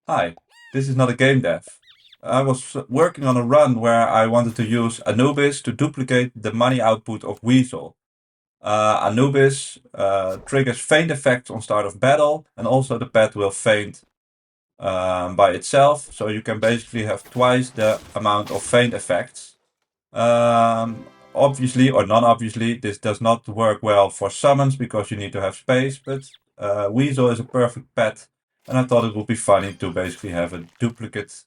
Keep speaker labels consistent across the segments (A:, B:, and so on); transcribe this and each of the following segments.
A: Hi, this is not a game dev. I was working on a run where I wanted to use Anubis to duplicate the money output of Weasel. Anubis triggers faint effects on start of battle, and also the pet will faint by itself, so you can basically have twice the amount of faint effects. Obviously, or non-obviously, this does not work well for summons because you need to have space, but Weasel is a perfect pet, and I thought it would be funny to basically have a duplicate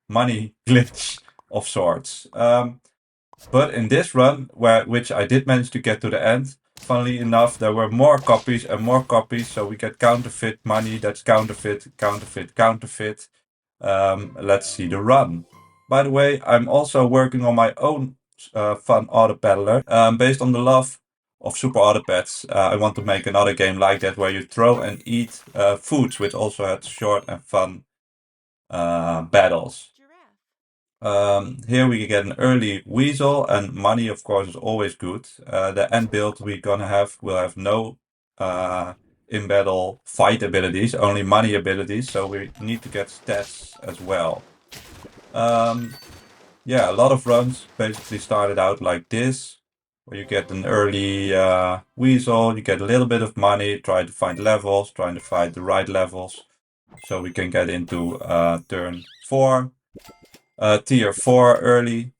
A: money glitch of sorts. But in this run, which I did manage to get to the end, funnily enough, there were more copies and more copies, so we get counterfeit money. That's counterfeit, counterfeit, counterfeit. Let's see the run. By the way, I'm also working on my own fun auto battler based on the love of super auto pets. I want to make another game like that where you throw and eat foods, which also had short and fun battles. Here we get an early Weasel, and money, of course, is always good. The end build we're gonna have will have no in battle fight abilities, only money abilities, so we need to get stats as well. Yeah, a lot of runs basically started out like this, where you get an early Weasel, you get a little bit of money, try to find levels, trying to find the right levels, so we can get into turn 4. Tier 4 early.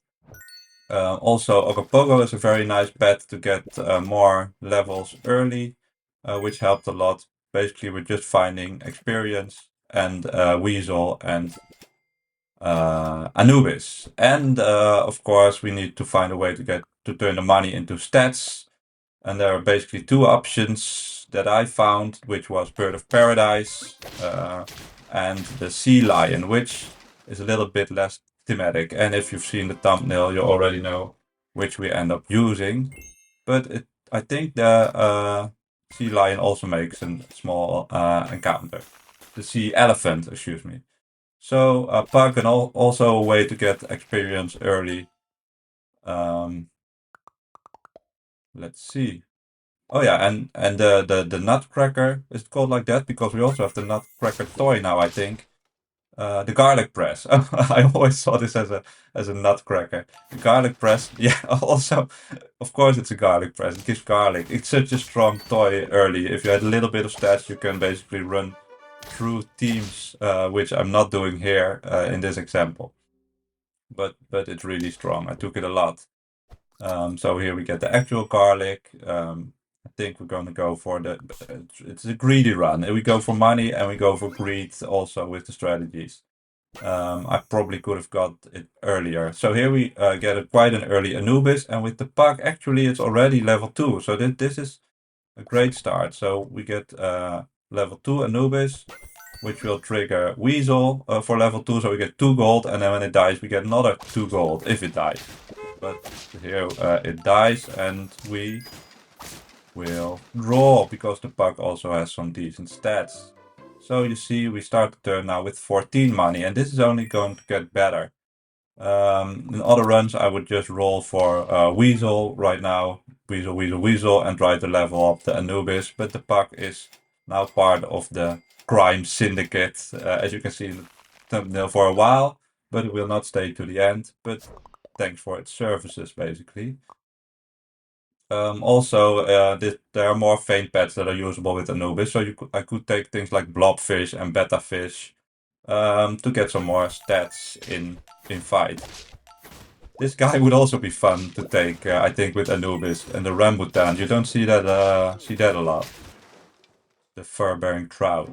A: Also, Ogopogo is a very nice pet to get more levels early, which helped a lot. Basically, we're just finding experience and Weasel and Anubis. And of course, we need to find a way to turn the money into stats. And there are basically two options that I found, which was Bird of Paradise and the Sea Lion, which is a little bit less thematic. And if you've seen the thumbnail, you already know which we end up using. But I think the Sea Lion also makes a small encounter. The Sea Elephant, excuse me. So Pug and also a way to get experience early. Um, let's see. Oh yeah, and the Nutcracker is it called like that because we also have the Nutcracker toy now, I think. The garlic press. I always saw this as a nutcracker. The garlic press, yeah. Also, of course, it's a garlic press. It gives garlic. It's such a strong toy early. If you had a little bit of stats, you can basically run through teams, which I'm not doing here in this example. But it's really strong. I took it a lot. So here we get the actual garlic. I think we're going to go for it's a greedy run. And we go for money and we go for greed also with the strategies. I probably could have got it earlier. So here we get quite an early Anubis, and with the Puck, actually it's already level 2. So this is a great start. So we get level 2 Anubis, which will trigger Weasel for level 2. So we get 2 gold, and then when it dies, we get another 2 gold if it dies. But here it dies, and we will draw because the Puck also has some decent stats. So you see, we start the turn now with 14 money, and this is only going to get better. In other runs, I would just roll for Weasel right now. Weasel, Weasel, Weasel, and try to level up the Anubis. But the Puck is now part of the crime syndicate, as you can see in the thumbnail, for a while. But it will not stay to the end. But thanks for its services, basically. Also, there are more faint pets that are usable with Anubis. So I could take things like Blobfish and Betafish to get some more stats in fight. This guy would also be fun to take, I think, with Anubis and the Rambutan. You don't see that a lot. The fur-bearing trout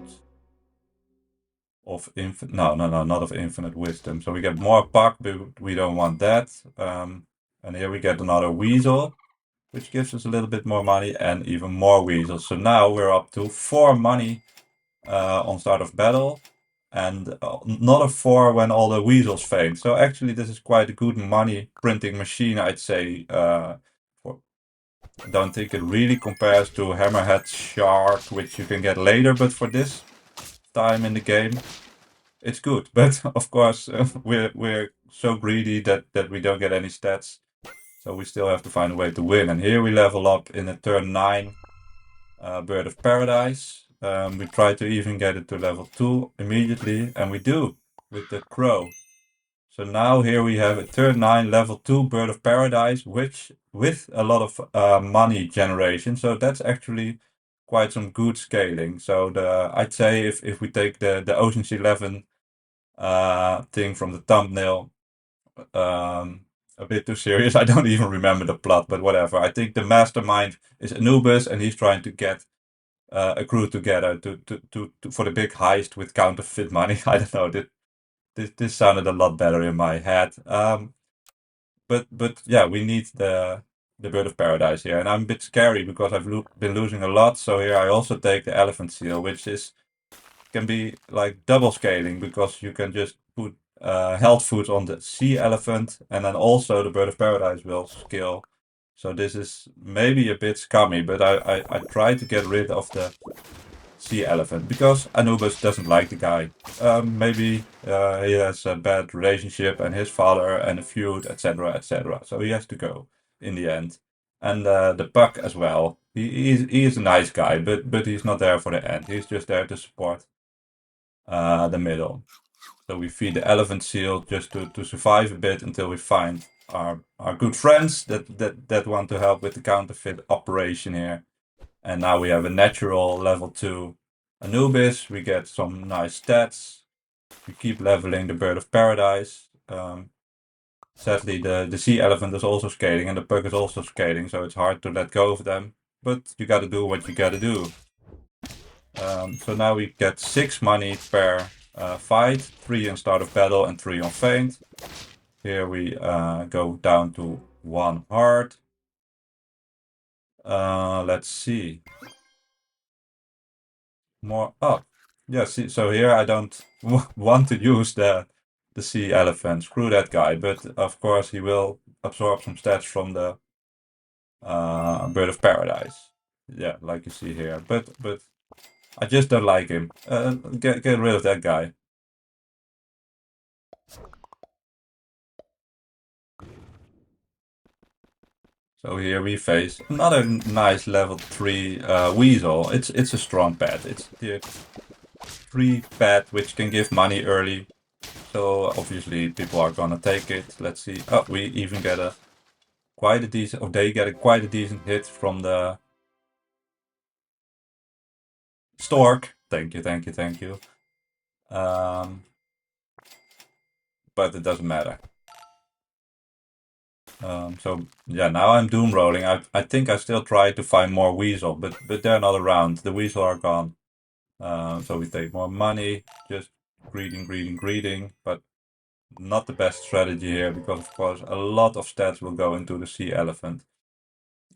A: of infinite. No, not of infinite wisdom. So we get more Puck, but we don't want that. And here we get another Weasel, which gives us a little bit more money and even more Weasels. So now we're up to 4 money on start of battle, and not a 4 when all the Weasels faint. So actually this is quite a good money printing machine, I'd say. I don't think it really compares to Hammerhead Shark, which you can get later, but for this time in the game, it's good. But of course, we're so greedy that we don't get any stats. So we still have to find a way to win. And here we level up in a turn 9 Bird of Paradise, We try to even get it to level 2 immediately, and we do with the crow. So now here we have a turn 9 level 2 bird of paradise, which with a lot of money generation. So that's actually quite some good scaling. So I'd say if we take the Ocean's 11 thing from the thumbnail, a bit too serious. I don't even remember the plot, but whatever. I think the mastermind is Anubis, and he's trying to get a crew together to for the big heist with counterfeit money. I don't know. This sounded a lot better in my head. But yeah, we need the bird of paradise here, and I'm a bit scary because I've been losing a lot. So here I also take the elephant seal, which can be like double scaling because you can just put health food on the sea elephant, and then also the bird of paradise will scale. So this is maybe a bit scummy, but I try to get rid of the sea elephant because Anubis doesn't like the guy. Maybe he has a bad relationship and his father and a feud, etc., etc. So he has to go in the end. And the Puck as well. He is a nice guy, but he's not there for the end. He's just there to support the middle. So we feed the elephant seal just to survive a bit until we find our good friends that want to help with the counterfeit operation here. And now we have a natural level 2 Anubis. We get some nice stats. We keep leveling the bird of paradise. Sadly, the sea elephant is also scaling and the pug is also scaling, so it's hard to let go of them. But you gotta do what you gotta do. So now we get 6 money per fight, 3 in start of battle and 3 on feint. Here we go down to 1 heart. Let's see. More up. Yeah, see, so here I don't want to use the sea elephant. Screw that guy. But of course he will absorb some stats from the bird of paradise. Yeah, like you see here. But I just don't like him. Get rid of that guy. So here we face another nice level 3 weasel. It's a strong pet. It's the 3 pet which can give money early. So obviously people are gonna take it. Let's see. Oh, we even get quite a decent, or they get quite a decent hit from the stork. Thank you, thank you, thank you. But it doesn't matter. So yeah, now I'm doom rolling. I think I still try to find more weasel, but they're not around. The weasel are gone. So we take more money, just greeting, but not the best strategy here because of course a lot of stats will go into the sea elephant.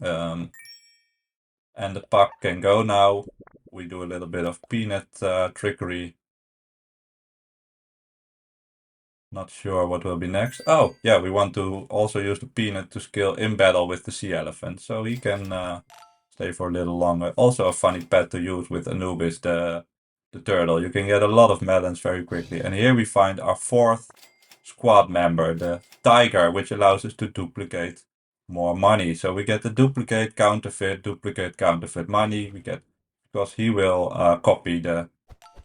A: And the puck can go now. We do a little bit of peanut trickery. Not sure what will be next. Oh, yeah, we want to also use the peanut to scale in battle with the sea elephant, so he can stay for a little longer. Also a funny pet to use with Anubis, the turtle. You can get a lot of melons very quickly. And here we find our 4th squad member, the tiger, which allows us to duplicate more money. So we get the duplicate counterfeit money. We get, because he will copy the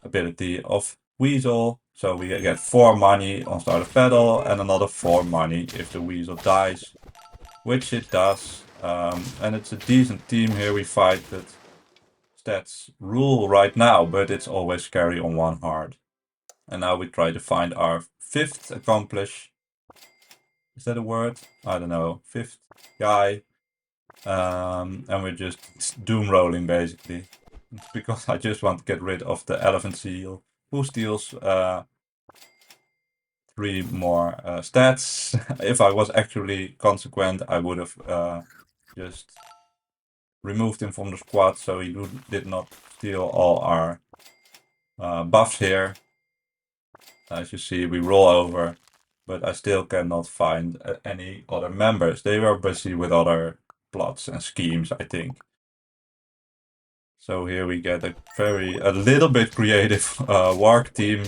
A: ability of Weasel. So we get 4 money on start of battle and another 4 money if the Weasel dies, which it does. And it's a decent team here. We fight that stats rule right now, but it's always scary on 1 heart. And now we try to find our 5th accomplish. Is that a word? I don't know. 5th guy. And we're just doom rolling basically. It's because I just want to get rid of the elephant seal who steals 3 more stats. If I was actually consequent, I would have just removed him from the squad so he did not steal all our buffs here. As you see, we roll over, but I still cannot find any other members. They were busy with other plots and schemes, I think. So here we get a little bit creative Warg team,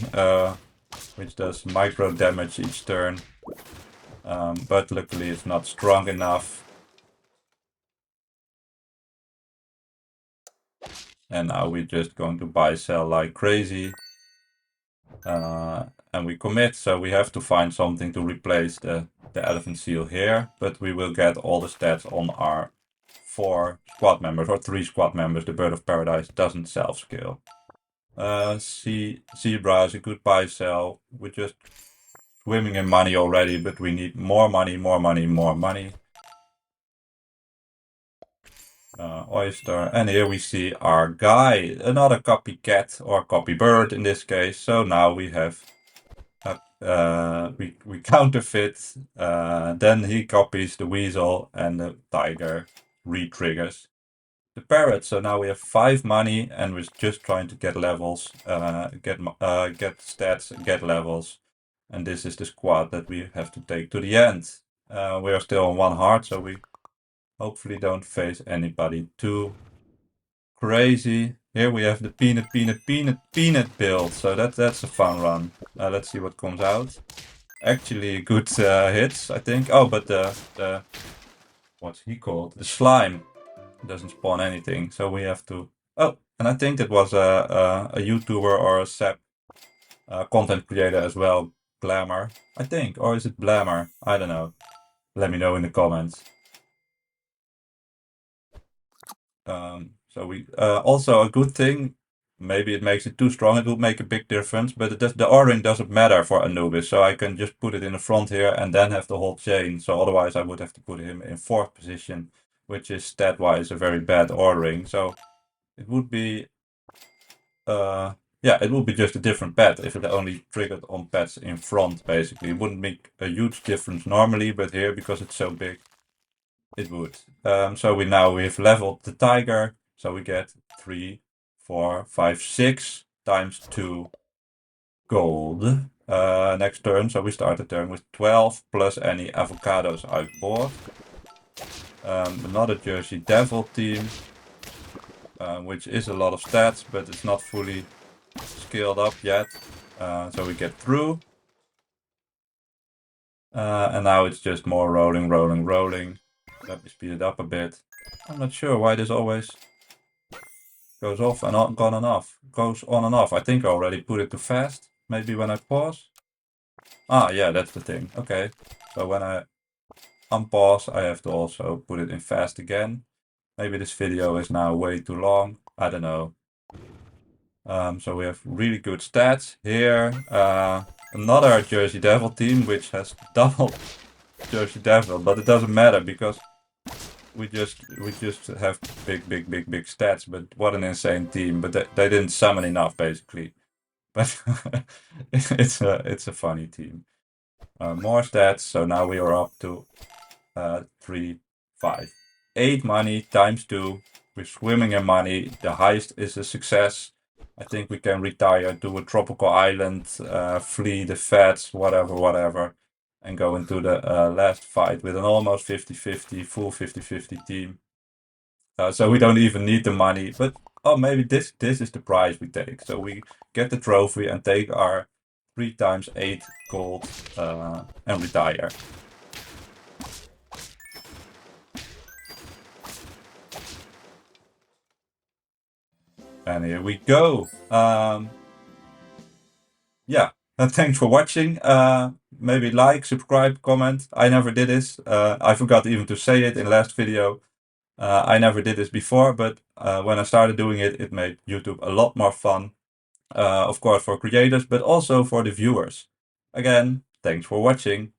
A: which does micro damage each turn. But luckily it's not strong enough. And now we're just going to buy, sell like crazy. And we commit, so we have to find something to replace the elephant seal here. But we will get all the stats on our 4 squad members, or 3 squad members. The Bird of Paradise doesn't self-scale. Zebra is a good buy, sell. We're just swimming in money already, but we need more money, more money, more money. Oyster, and here we see our guy, another copycat or copy bird in this case. So now we have we counterfeit, then he copies the weasel and the tiger re-triggers the parrot. So now we have 5 money and we're just trying to get levels, get stats, get levels. And this is the squad that we have to take to the end. We are still on 1 heart, so we hopefully don't face anybody too crazy. Here we have the peanut build. So that's a fun run. Let's see what comes out. Actually good hits, I think. Oh, but the what's he called? The slime doesn't spawn anything. So we have to. Oh, and I think it was a YouTuber or a SAP content creator as well. Glamour, I think. Or is it Blammer? I don't know. Let me know in the comments. So we also a good thing, maybe it makes it too strong, it will make a big difference, but the O-ring doesn't matter for Anubis, so I can just put it in the front here and then have the whole chain. So otherwise I would have to put him in 4th position, which is stat-wise a very bad O-ring. So it would be yeah, it would be just a different pet if it only triggered on pets in front, basically. It wouldn't make a huge difference normally, but here, because it's so big, it would. So we've leveled the tiger. So we get 3, 4, 5, 6 times 2 gold. Next turn, so we start the turn with 12 plus any avocados I bought. Another Jersey Devil team, which is a lot of stats, but it's not fully scaled up yet. So we get through. And now it's just more rolling. Let me speed it up a bit. I'm not sure why this always goes off and on, goes on and off. I think I already put it to fast. Maybe when I pause. Ah, yeah, that's the thing. Okay. So when I unpause, I have to also put it in fast again. Maybe this video is now way too long. I don't know. So we have really good stats here. Another Jersey Devil team, which has double Jersey Devil, but it doesn't matter because we just have big stats. But what an insane team! But they didn't summon enough, basically. But it's a funny team. More stats. So now we are up to 3, 5, 8 money times 2. We're swimming in money. The heist is a success. I think we can retire to a tropical island, flee the feds, whatever, and go into the last fight with an almost 50-50, full 50-50 team. So we don't even need the money, but oh, maybe this is the prize we take. So we get the trophy and take our 3 times 8 gold and retire. And here we go. Yeah, thanks for watching. Maybe like, subscribe, comment. I never did this. I forgot even to say it in last video. I never did this before, but when I started doing it, it made YouTube a lot more fun. Of course for creators, but also for the viewers. Again, thanks for watching.